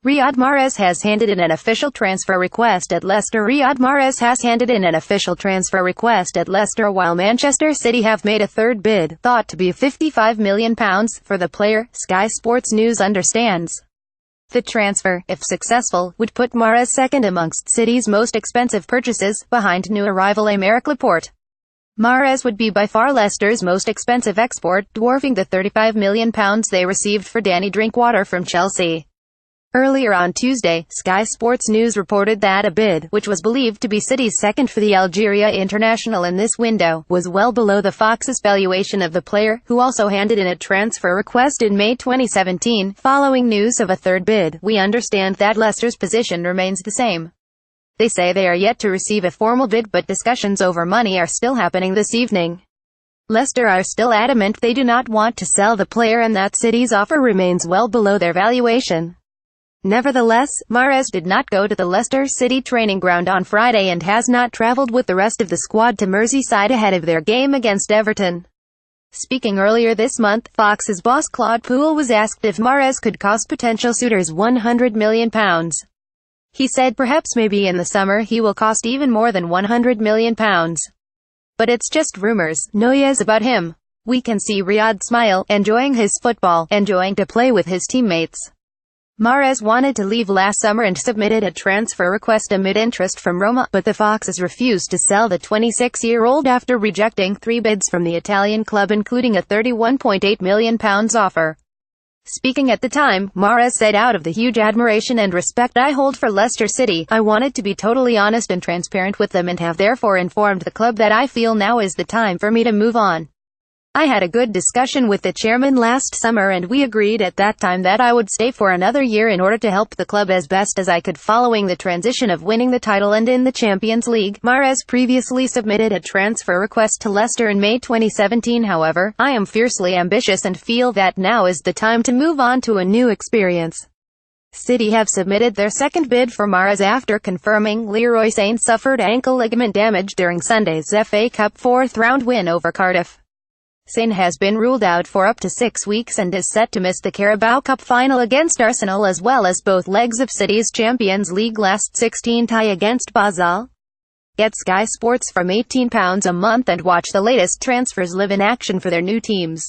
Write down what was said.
Riyad Mahrez has handed in an official transfer request at Leicester. Riyad Mahrez has handed in an official transfer request at Leicester, while Manchester City have made a third bid, thought to be £55 million, for the player, Sky Sports News understands. The transfer, if successful, would put Mahrez second amongst City's most expensive purchases, behind new arrival Aymeric Laporte. Mahrez would be by far Leicester's most expensive export, dwarfing the £35 million they received for Danny Drinkwater from Chelsea. Earlier on Tuesday, Sky Sports News reported that a bid, which was believed to be City's second for the Algeria international in this window, was well below the Fox's valuation of the player, who also handed in a transfer request in May 2017. Following news of a third bid, we understand that Leicester's position remains the same. They say they are yet to receive a formal bid, but discussions over money are still happening this evening. Leicester are still adamant they do not want to sell the player and that City's offer remains well below their valuation. Nevertheless, Mahrez did not go to the Leicester City training ground on Friday and has not travelled with the rest of the squad to Merseyside ahead of their game against Everton. Speaking earlier this month, Fox's boss Claude Puel was asked if Mahrez could cost potential suitors £100 million. He said perhaps maybe in the summer he will cost even more than £100 million. But it's just rumours, no yes about him. We can see Riyad smile, enjoying his football, enjoying to play with his teammates. Mahrez wanted to leave last summer and submitted a transfer request amid interest from Roma, but the Foxes refused to sell the 26-year-old after rejecting 3 bids from the Italian club, including a £31.8 million offer. Speaking at the time, Mahrez said, "Out of the huge admiration and respect I hold for Leicester City, I wanted to be totally honest and transparent with them and have therefore informed the club that I feel now is the time for me to move on. I had a good discussion with the chairman last summer and we agreed at that time that I would stay for another year in order to help the club as best as I could following the transition of winning the title and in the Champions League." Mahrez previously submitted a transfer request to Leicester in May 2017. However, "I am fiercely ambitious and feel that now is the time to move on to a new experience." City have submitted their second bid for Mahrez after confirming Leroy Sane suffered ankle ligament damage during Sunday's FA Cup fourth-round win over Cardiff. Sane has been ruled out for up to 6 weeks and is set to miss the Carabao Cup final against Arsenal as well as both legs of City's Champions League last 16 tie against Basel. Get Sky Sports from £18 a month and watch the latest transfers live in action for their new teams.